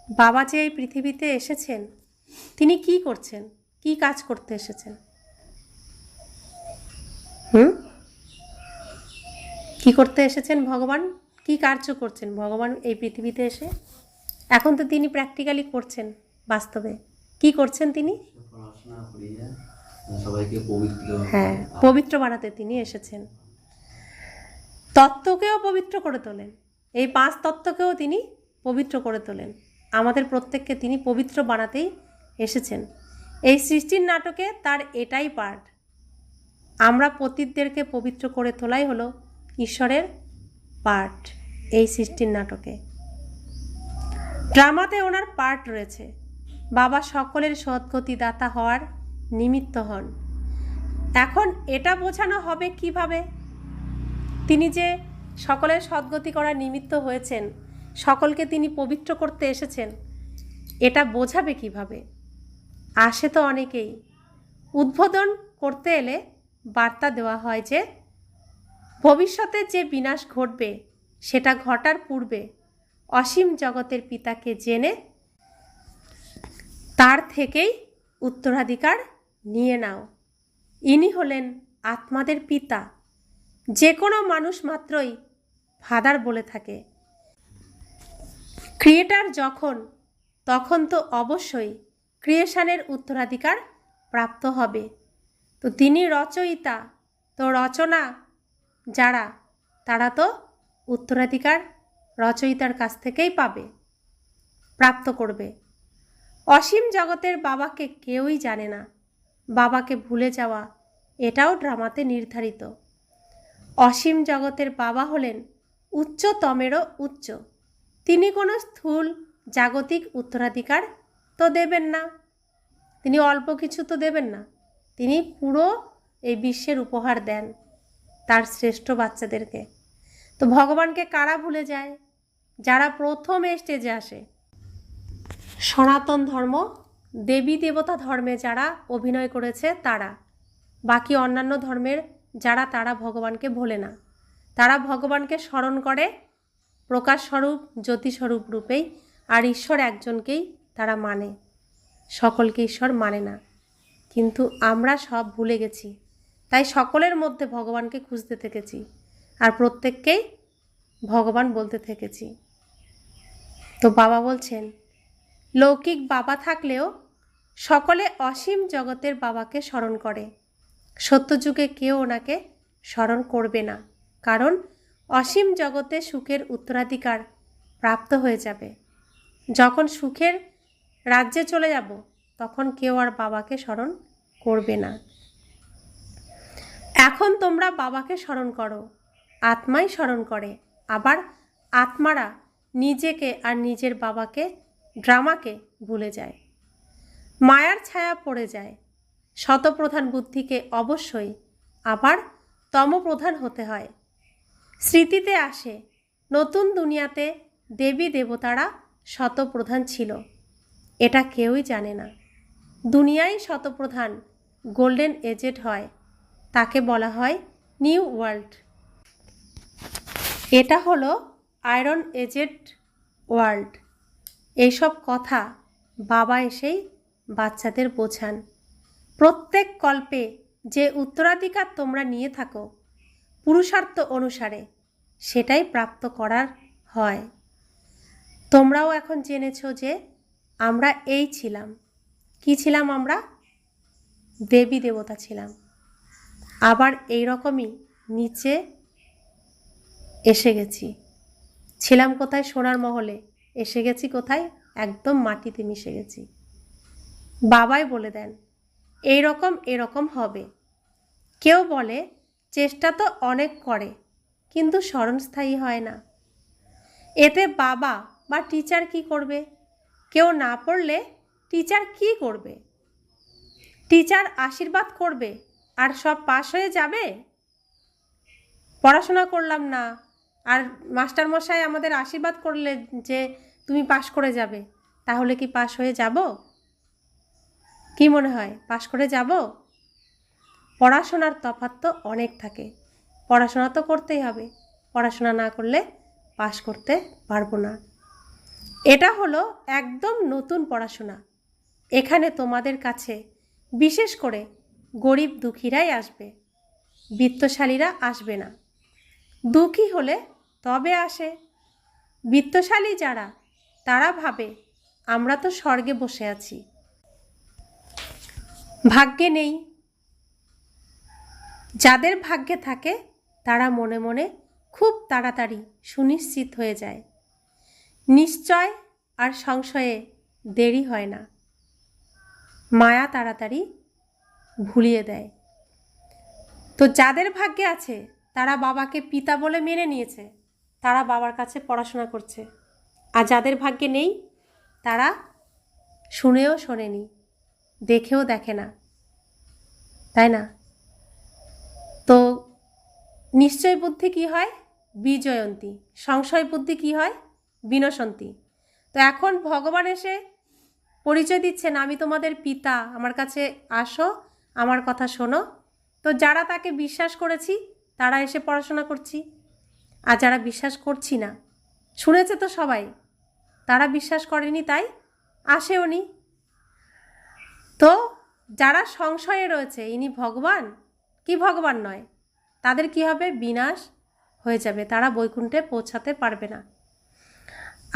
বাবা যে এই পৃথিবীতে এসেছেন, তিনি কি করছেন, কি কাজ করতে এসেছেন? কি করতে এসেছেন ভগবান? কি কার্য করছেন ভগবান এই পৃথিবীতে এসে? এখন তো তিনি প্র্যাকটিক্যালি করছেন, বাস্তবে কি করছেন তিনি? সবাইকে পবিত্র, হ্যাঁ, পবিত্র বানাতে তিনি এসেছেন। তত্ত্বকেও পবিত্র করে তোলেন, এই 5 তত্ত্বকেও তিনি পবিত্র করে তোলেন। আমাদের প্রত্যেককে তিনি পবিত্র বানাতেই এসেছেন। এই সৃষ্টির নাটকে তার এটাই পার্ট। আমরা পতিতদেরকে পবিত্র করে তোলাই হলো ঈশ্বরের পার্ট এই সৃষ্টির নাটকে। ড্রামাতে ওনার পার্ট রয়েছে। বাবা সকলের সদ্গতি দাতা হওয়ার নিমিত্ত হন। এখন এটা বোঝানো হবে কিভাবে? তিনি যে সকলের সদ্গতি করার নিমিত্ত হয়েছেন, সকলকে তিনি পবিত্র করতে এসেছেন, এটা বোঝাবে কিভাবে? আসে তো অনেকেই। উদ্বোধন করতে এলে বার্তা দেওয়া হয় যে ভবিষ্যতে যে বিনাশ ঘটবে সেটা ঘটার পূর্বে অসীম জগতের পিতাকে জেনে তার থেকেই উত্তরাধিকার নিয়ে নাও। ইনি হলেন আত্মাদের পিতা। যে কোনো মানুষ মাত্রই ফাদার বলে থাকে। ক্রিয়েটার যখন, তখন তো অবশ্যই ক্রিয়েশনের উত্তরাধিকার প্রাপ্ত হবে। তো তিনি রচয়িতা, তো রচনা যারা, তারা তো উত্তরাধিকার রচয়িতার কাছ থেকেই পাবে, প্রাপ্ত করবে। অসীম জগতের বাবাকে কেউই জানে না। বাবাকে ভুলে যাওয়া এটাও ড্রামাতে নির্ধারিত। অসীম জগতের বাবা হলেন উচ্চতমেরও উচ্চ। তিনি কোনো স্থূল জাগতিক উত্তরাধিকার তো দেবেন না, তিনি অল্প কিছু তো দেবেন না, তিনি পুরো এই বিশ্বের উপহার দেন তার শ্রেষ্ঠ বাচ্চাদেরকে। তো ভগবানকে কারা ভুলে যায়? যারা প্রথম স্টেজে আসে। সনাতন ধর্ম, দেবী দেবতা ধর্মে যারা অভিনয় করেছে তারা, বাকি অন্যান্য ধর্মের যারা, তারা ভগবানকে ভোলে না। তারা ভগবানকে স্মরণ করে প্রকাশস্বরূপ জ্যোতিস্বরূপ রূপেই, আর ঈশ্বর একজনকেই তারা মানে, সকলকে ঈশ্বর মানে না। কিন্তু আমরা সব ভুলে গেছি, তাই সকলের মধ্যে ভগবানকে খুঁজতে থেকেছি, আর প্রত্যেককেই ভগবান বলতে থেকেছি। তো বাবা বলছেন, লৌকিক বাবা থাকলেও সকলে অসীম জগতের বাবাকে স্মরণ করে। সত্যযুগে কেউ ওনাকে স্মরণ করবে না, কারণ অসীম জগতে সুখের উত্তরাধিকার প্রাপ্ত হয়ে যাবে। যখন সুখের রাজ্যে চলে যাব, তখন কেউ আর বাবাকে স্মরণ করবে না। এখন তোমরা বাবাকে স্মরণ করো, আত্মাই স্মরণ করে। আবার আত্মারা নিজেকে আর নিজের বাবাকে, ড্রামাকে ভুলে যায়, মায়ার ছায়া পড়ে যায়। শতপ্রধান বুদ্ধিকে অবশ্যই আবার তমপ্রধান হতে হয়। স্মৃতিতে আসে নতুন দুনিয়াতে দেবী দেবতারা শতপ্রধান ছিল, এটা কেউই জানে না। দুনিয়ায় শতপ্রধান গোল্ডেন এজেড হয়, তাকে বলা হয় নিউ ওয়ার্ল্ড। এটা হলো আয়রন এজেড ওয়ার্ল্ড। এইসব কথা বাবা এসেই বাচ্চাদের বোঝান। প্রত্যেক কল্পে যে উত্তরাধিকার তোমরা নিয়ে থাকো পুরুষার্থ অনুসারে, সেটাই প্রাপ্ত করার হয়। তোমরাও এখন জেনেছো যে আমরা এই ছিলাম। কি ছিলাম আমরা? দেবী দেবতা ছিলাম। আবার এই রকমই নিচে এসে গেছি। ছিলাম কোথায়? সোনার মহলে। এসে গেছি কোথায়? একদম মাটিতে মিশে গেছি। বাবাই বলে দেন, এরকম হবে। কেউ বলে চেষ্টা তো অনেক করে কিন্তু স্মরণস্থায়ী হয় না। এতে বাবা বা টিচার কি করবে? কেউ না পড়লে টিচার কি করবে? টিচার আশীর্বাদ করবে আর সব পাশ হয়ে যাবে? পড়াশোনা করলাম না আর মাস্টারমশাই আমাদের আশীর্বাদ করলে যে তুমি পাশ করে যাবে, তাহলে কি পাশ হয়ে যাব? কি মনে হয়, পাশ করে যাব? পড়াশোনার তফাৎ তো অনেক থাকে। পড়াশোনা তো করতেই হবে, পড়াশোনা না করলে পাশ করতে পারবো না। এটা হলো একদম নতুন পড়াশোনা। এখানে তোমাদের কাছে বিশেষ করে গরিব দুঃখীরাই আসবে, বিত্তশালীরা আসবে না। দুঃখী হলে তবে আসে। বিত্তশালী যারা, তারা ভাবে আমরা তো স্বর্গে বসে আছি, ভাগ্যে নেই। যাদের ভাগ্যে থাকে তারা মনে মনে খুব তাড়াতাড়ি সুনিশ্চিত হয়ে যায়। নিশ্চয় আর সংশয়ে দেরি হয় না। মায়া তাড়াতাড়ি ভুলিয়ে দেয়। তো যাদের ভাগ্যে আছে তারা বাবাকে পিতা বলে মেনে নিয়েছে, তারা বাবার কাছে পড়াশোনা করছে। আর যাদের ভাগ্যে নেই তারা শুনেও শোনেনি, দেখেও দেখে না, তাই না? তো নিশ্চয় বুদ্ধি কি হয়? বিজয়ন্তী। সংশয় বুদ্ধি কি হয়? বিনশন্তী। তো এখন ভগবান এসে পরিচয় দিচ্ছেন, আমি তোমাদের পিতা, আমার কাছে আসো, আমার কথা শোনো। তো যারা তাকে বিশ্বাস করেছি তারা এসে পড়াশোনা করছি, আর যারা বিশ্বাস করছি না, শুনেছে তো সবাই, তারা বিশ্বাস করেনি তাই আসেওনি। তো যারা সংশয়ে রয়েছে ইনি ভগবান কি ভগবান নয়, তাদের কি হবে? বিনাশ হয়ে যাবে, তারা বৈকুণ্ঠে পৌঁছাতে পারবে না।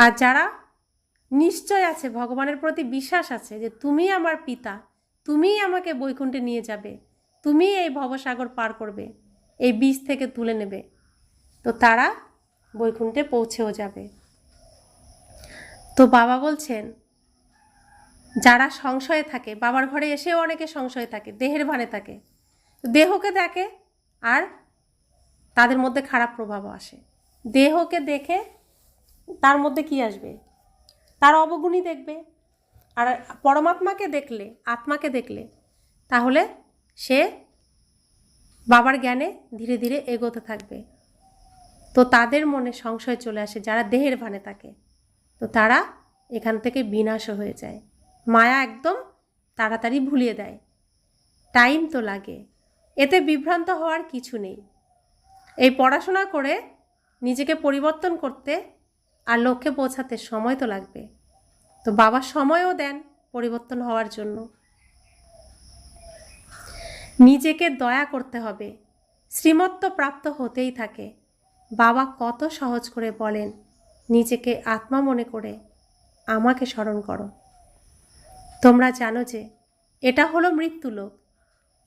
আর যারা নিশ্চয় আছে, ভগবানের প্রতি বিশ্বাস আছে যে তুমি আমার পিতা, তুমিই আমাকে বৈকুণ্ঠে নিয়ে যাবে, তুমিই এই ভবসাগর পার করবে, এই বীজ থেকে তুলে নেবে, তো তারা বৈকুণ্ঠে পৌঁছেও যাবে। তো বাবা বলছেন যারা সংশয়ে থাকে, বাবার ঘরে এসেও অনেকে সংশয়ে থাকে, দেহের ভানে থাকে, দেহকে দেখে আর তাদের মধ্যে খারাপ প্রভাব আসে। দেহকে দেখে তার মধ্যে কি আসবে? তার অবগুণই দেখবে। আর পরমাত্মাকে দেখলে, আত্মাকে দেখলে, তাহলে সে বাবার জ্ঞানে ধীরে ধীরে এগোতে থাকবে। তো তাদের মনে সংশয় চলে আসে যারা দেহের ভানে থাকে, তো তারা এখান থেকে বিনাশ হয়ে যায়। মায়া একদম তাড়াতাড়ি ভুলিয়ে দেয়। টাইম তো লাগে, এতে বিভ্রান্ত হওয়ার কিছু নেই। এই পড়াশোনা করে নিজেকে পরিবর্তন করতে আর লক্ষ্যে পৌঁছাতে সময় তো লাগবে। তো বাবা সময়ও দেন পরিবর্তন হওয়ার জন্য। নিজেকে দয়া করতে হবে, শ্রীমত্ত প্রাপ্ত হতেই থাকে। বাবা কত সহজ করে বলেন, নিজেকে আত্মা মনে করে আমাকে স্মরণ করো। তোমরা জানো যে এটা হলো মৃত্যুলোক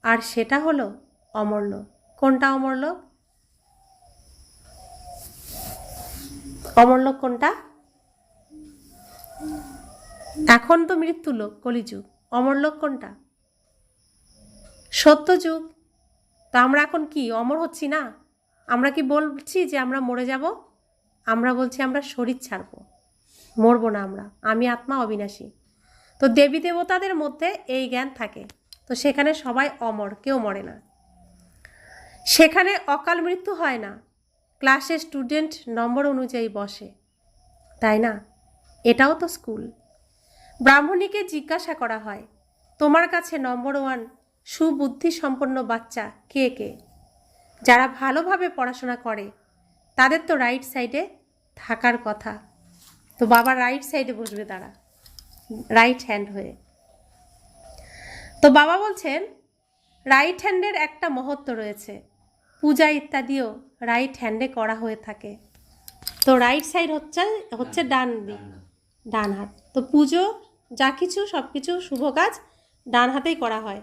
আর সেটা হলো অমরলোক। কোনটা অমরলোক? অমরলোক কোনটা? এখন তো মৃত্যুলোক, কলিযুগ। অমরলোক কোনটা? সত্যযুগ। তো আমরা এখন কি অমর হচ্ছি না? আমরা কি বলছি যে আমরা মরে যাব? আমরা বলছি আমরা শরীর ছাড়বো, মরবো না আমরা, আমি আত্মা অবিনাশী। তো দেবী দেবতাদের মধ্যে এই জ্ঞান থাকে, তো সেখানে সবাই অমর, কেউ মরে না। সেখানে অকাল মৃত্যু হয় না, ক্লাসে স্টুডেন্ট নম্বর অনুযায়ী বসে, তাই না? এটাও তো স্কুল। ব্রাহ্মণীকে জিজ্ঞাসা করা হয়, তোমার কাছে নম্বর 1 সুবুদ্ধি সম্পন্ন বাচ্চা কে কে? যারা ভালোভাবে পড়াশোনা করে তাদের তো রাইট সাইডে থাকার কথা। তো বাবা রাইট সাইডে বসবে তারা, রাইট হ্যান্ড হয়ে। তো বাবা বলছেন রাইট হ্যান্ডের একটা মহত্ব রয়েছে, পূজা ইত্যাদিও রাইট হ্যান্ডে করা হয়ে থাকে। তো রাইট সাইড হচ্ছে ডান দিক, ডান হাত। তো পুজো যা কিছু সব কিছু শুভ কাজ ডান হাতেই করা হয়।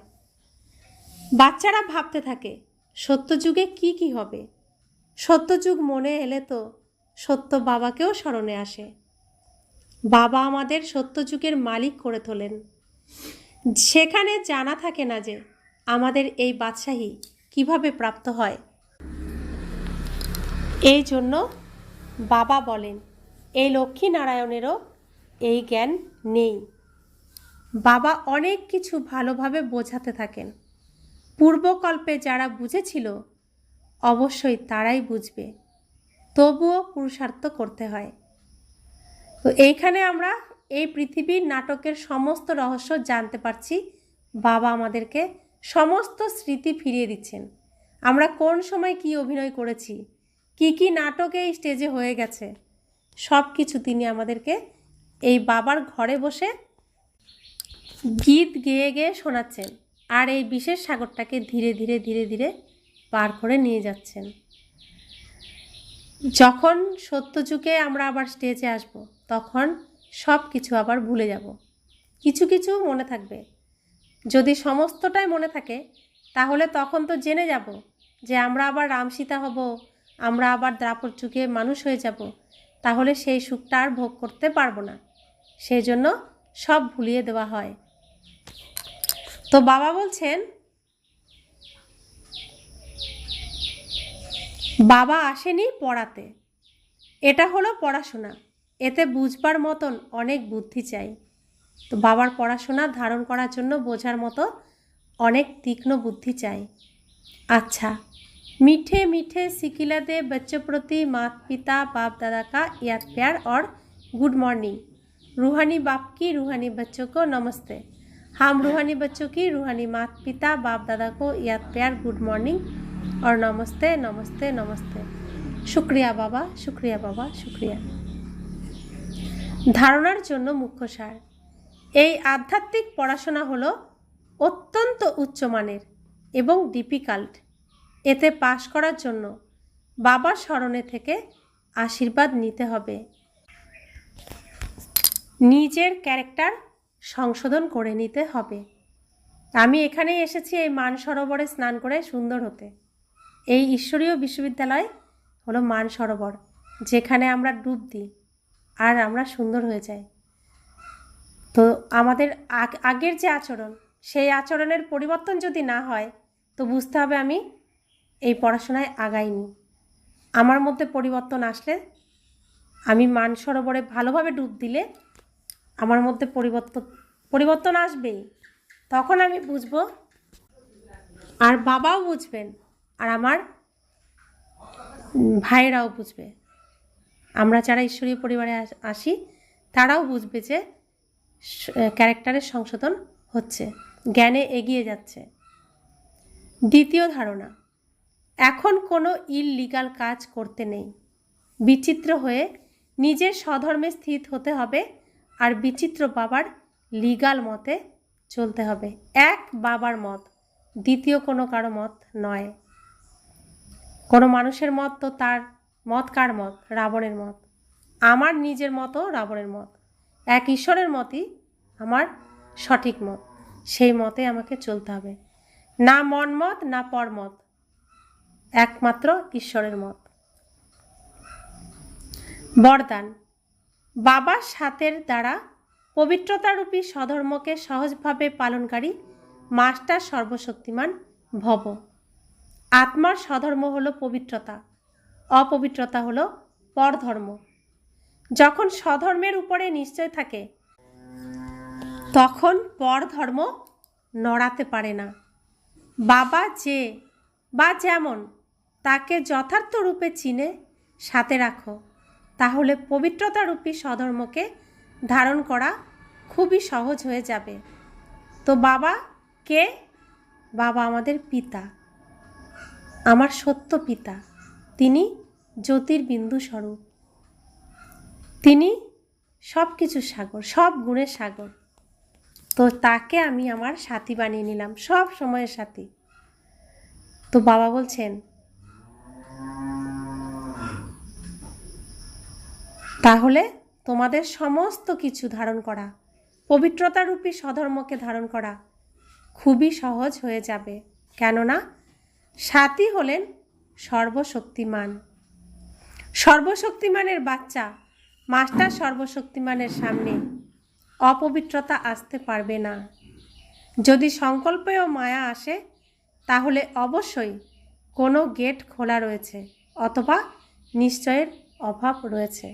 বাচ্চারা ভাবতে থাকে সত্যযুগে কি কি হবে। সত্যযুগ মনে এলে তো সত্য বাবাকেও স্মরণে আসে। বাবা আমাদের সত্যযুগের মালিক করে তোলেন। সেখানে জানা থাকে না যে আমাদের এই বাদশাহী কিভাবে প্রাপ্ত হয়। এই জন্য বাবা বলেন এই লক্ষ্মীনারায়ণেরও এই জ্ঞান নেই। বাবা অনেক কিছু ভালোভাবে বোঝাতে থাকেন। পূর্বকল্পে যারা বুঝেছিল অবশ্যই তারাই বুঝবে, তবুও পুরুষার্থ করতে হয়। তো এইখানে আমরা এই পৃথিবীর নাটকের সমস্ত রহস্য জানতে পারছি। বাবা আমাদেরকে সমস্ত স্মৃতি ফিরিয়ে দিচ্ছেন। আমরা কোন সময় কি অভিনয় করেছি, কি নাটকে এই স্টেজে হয়ে গেছে, সব কিছু তিনি আমাদেরকে এই বাবার ঘরে বসে গীত গেয়ে গেয়ে শোনাচ্ছেন, আর এই বিশেষ সাগরটাকে ধীরে ধীরে ধীরে ধীরে পার করে নিয়ে যাচ্ছেন। যখন সত্যযুগে আমরা আবার স্টেজে আসব, তখন সব কিছু আবার ভুলে যাব, কিছু কিছু মনে থাকবে। যদি সমস্তটাই মনে থাকে তাহলে তখন তো জেনে যাব যে আমরা আবার রামসীতা হব, আমরা আবার দ্রাপর যুগে মানুষ হয়ে যাব, তাহলে সেই সুখটা আর ভোগ করতে পারবো না। সেই জন্য সব ভুলিয়ে দেওয়া হয়। তো বাবা বলছেন বাবা আসেনি পড়াতে, এটা হলো পড়াশোনা, এতে বুঝবার মতন অনেক বুদ্ধি চাই। তো বাবার পড়াশোনা ধারণ করার জন্য বোঝার মতো অনেক তীক্ষ্ণ বুদ্ধি চাই। अच्छा, मीठे मीठे सिकिला दे बच्चों प्रति माता पिता बाप दादा का याद प्यार और गुड मॉर्निंग। रूहानी बाप की रूहानी बच्चों को नमस्ते। हम रूहानी बच्चों की रूहानी माता पिता बाप दादा को याद प्यार गुड मॉर्निंग और नमस्ते नमस्ते नमस्ते। शुक्रिया बाबा, शुक्रिया बाबा, शुक्रिया। ধারণার জন্য মুখ্য সার। এই আধ্যাত্মিক পড়াশোনা হলো অত্যন্ত উচ্চমানের এবং ডিফিকাল্ট। এতে পাশ করার জন্য বাবার স্মরণে থেকে আশীর্বাদ নিতে হবে, নিজের ক্যারেক্টার সংশোধন করে নিতে হবে। আমি এখানেই এসেছি এই মানসরোবরে স্নান করে সুন্দর হতে। এই ঈশ্বরীয় বিশ্ববিদ্যালয় হলো মানসরোবর, যেখানে আমরা ডুব দিই আর আমরা সুন্দর হয়ে যাই। তো আমাদের আগের যে আচরণ, সেই আচরণের পরিবর্তন যদি না হয় তো বুঝতে হবে আমি এই পড়াশোনায় আগাইনি। আমার মধ্যে পরিবর্তন আসলে, আমি মানসরোবরে ভালোভাবে ডুব দিলে আমার মধ্যে পরিবর্তন আসবেই। তখন আমি বুঝব, আর বাবাও বুঝবেন, আর আমার ভাইয়েরাও বুঝবে। আমরা যারা ঈশ্বরীয় পরিবারে আসি তারাও বুঝবে যে ক্যারেক্টারের সংশোধন হচ্ছে, জ্ঞানে এগিয়ে যাচ্ছে। দ্বিতীয় ধারণা, এখন কোনো ইললিগাল কাজ করতে নেই। বিচিত্র হয়ে নিজের স্বধর্মে স্থিত হতে হবে, আর বিচিত্র বাবার লিগাল মতে চলতে হবে। এক বাবার মত, দ্বিতীয় কোনো কারো মত নয়। কোনো মানুষের মত তো তার মত কার মত? রাবণের মত। আমার নিজের মতও রাবণের মত। এক ঈশ্বরের মতই আমার সঠিক মত, সেই মতে আমাকে চলতে হবে। না মন মত, না পর মত, একমাত্র ঈশ্বরের মত। বরদান, বাবার সাথের দ্বারা পবিত্রতারূপী স্বধর্মকে সহজভাবে পালনকারী মাস্টার সর্বশক্তিমান ভব। আত্মার স্বধর্ম হলো পবিত্রতা, অপবিত্রতা হলো পরধর্ম। যখন স্বধর্মের উপরে নিশ্চয় থাকে তখন পরধর্ম নড়াতে পারে না। বাবা যে বা যেমন তাকে যথার্থ রূপে চিনে সাথে রাখো, তাহলে পবিত্রতারূপী স্বধর্মকে ধারণ করা খুবই সহজ হয়ে যাবে। তো বাবা কে? বাবা আমাদের পিতা, আমার সত্য পিতা। তিনি জ্যোতির্বিন্দু স্বরূপ, তিনি সব কিছুর সাগর, সব গুণের সাগর। তো তাকে আমি আমার সাথী বানিয়ে নিলাম, সব সময়ের সাথী। তো বাবা বলছেন তাহলে তোমাদের সমস্ত কিছু ধারণ করা, পবিত্রতারূপী স্বধর্মকে ধারণ করা খুবই সহজ হয়ে যাবে। কেননা সাথী হলেন সর্বশক্তিমান। সর্বশক্তিমানের বাচ্চা মাস্টার সর্বশক্তিমানের সামনে অপবিত্রতা আসতে পারবে না। যদি সংকল্পেও মায়া আসে তাহলে অবশ্যই কোনো গেট খোলা রয়েছে অথবা নিশ্চয়ের অভাব রয়েছে।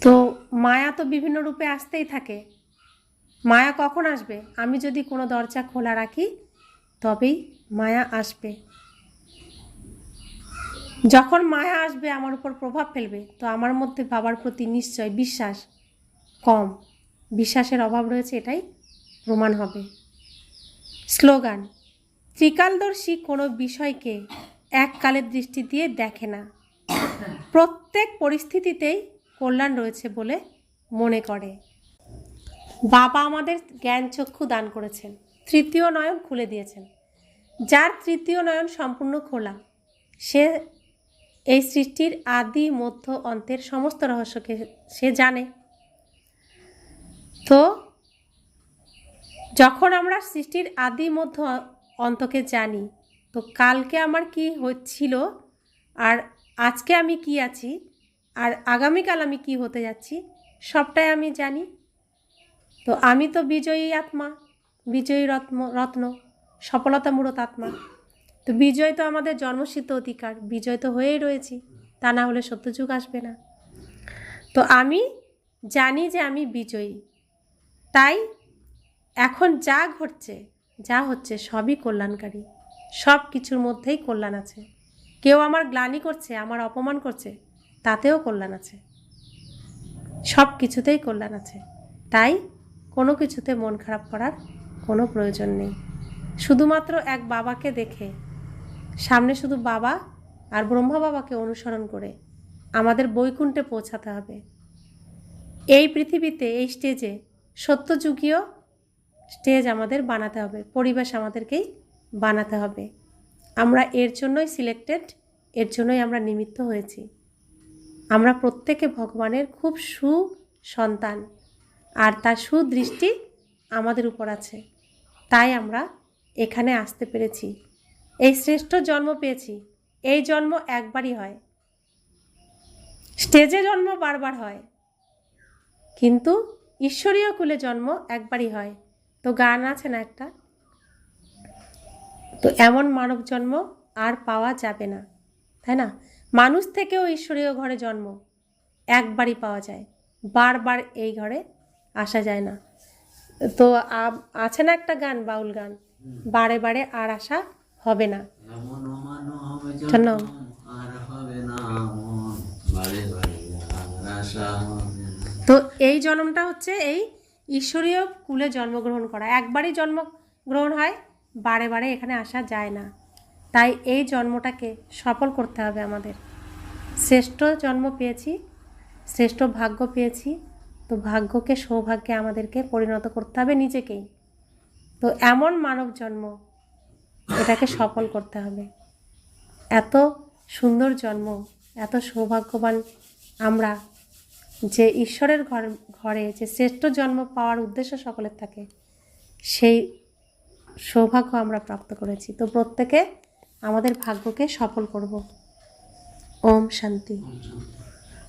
তো মায়া তো বিভিন্ন রূপে আসতেই থাকে। মায়া কখন আসবে? আমি যদি কোনো দরজা খোলা রাখি তবেই মায়া আসবে। যখন মায়া আসবে আমার উপর প্রভাব ফেলবে, তো আমার মধ্যে বাবার প্রতি নিশ্চয় বিশ্বাস কম, বিশ্বাসের অভাব রয়েছে, এটাই প্রমাণ হবে। স্লোগান: ত্রিকালদর্শী কোনো বিষয়কে এককালের দৃষ্টি দিয়ে দেখে না, প্রত্যেক পরিস্থিতিতেই কল্যাণ রয়েছে বলে মনে করে। বাবা আমাদের জ্ঞান চক্ষু দান করেছেন, তৃতীয় নয়ন খুলে দিয়েছেন। যার তৃতীয় নয়ন সম্পূর্ণ খোলা, সে এই সৃষ্টির আদি মধ্য অন্তের সমস্ত রহস্যকে সে জানে। তো যখন আমরা সৃষ্টির আদি মধ্য অন্তকে জানি, তো কালকে আমার কি হচ্ছিল আর আজকে আমি কি আছি আর আগামীকাল আমি কি হতে যাচ্ছি সবটাই আমি জানি। তো আমি তো বিজয়ী আত্মা, বিজয়ী রত্ন, সফলতা মূরত আত্মা। তো বিজয় তো আমাদের জন্মসিদ্ধ অধিকার, বিজয় তো হয়েই রয়েছি, তা না হলে সত্যযুগ আসবে না। তো আমি জানি যে আমি বিজয়ী, তাই এখন যা ঘটছে যা হচ্ছে সবই কল্যাণকারী, সব কিছুর মধ্যেই কল্যাণ আছে। কেউ আমার গ্লানি করছে, আমার অপমান করছে, তাতেও কল্যাণ আছে, সব কিছুতেই কল্যাণ আছে। তাই কোনো কিছুতে মন খারাপ করার কোনো প্রয়োজন নেই। শুধুমাত্র এক বাবাকে দেখে, সামনে শুধু বাবা আর ব্রহ্মা বাবাকে অনুসরণ করে আমাদের বৈকুণ্ঠে পৌঁছাতে হবে। এই পৃথিবীতে, এই স্টেজে সত্যযুগীয় স্টেজ আমাদের বানাতে হবে, পরিবেশ আমাদেরকেই বানাতে হবে। আমরা এর জন্যই সিলেক্টেড, এর জন্যই আমরা নিমিত্ত হয়েছি। আমরা প্রত্যেকে ভগবানের খুব সুসন্তান, আর তার সুদৃষ্টি আমাদের উপর আছে। তাই আমরা এখানে আসতে পেরেছি, এই শ্রেষ্ঠ জন্ম পেয়েছি। এই জন্ম একবারই হয়, স্টেজে জন্ম বারবার হয়, কিন্তু ঈশ্বরীয় কুলে জন্ম একবারই হয়। তো গান আছে না একটা, তো এমন মানব জন্ম আর পাওয়া যাবে না, তাই না? মানুষ থেকেও ঈশ্বরীয় ঘরে জন্ম একবারই পাওয়া যায়, বারবার এই ঘরে আসা যায় না। তো আছে না একটা গান, বাউল গান, বারে বারে আর আসা হবে না। তো এই জন্মটা হচ্ছে এই ঈশ্বরীয় কুলে জন্মগ্রহণ করা, একবারই জন্মগ্রহণ হয়, বারে বারে এখানে আসা যায় না। তাই এই জন্মটাকে সফল করতে হবে আমাদের। শ্রেষ্ঠ জন্ম পেয়েছি, শ্রেষ্ঠ ভাগ্য পেয়েছি, তো ভাগ্যকে সৌভাগ্যে আমাদেরকে পরিণত করতে হবে নিজেকেই। তো এমন মানব জন্ম, এটাকে সফল করতে হবে। এত সুন্দর জন্ম, এত সৌভাগ্যবান আমরা, যে ঈশ্বরের ঘরে যে শ্রেষ্ঠ জন্ম পাওয়ার উদ্দেশ্য সকলের থাকে, সেই সৌভাগ্য আমরা প্রাপ্ত করেছি। তো প্রত্যেকে আমাদের ভাগ্যকে সফল করব। ওম শান্তি।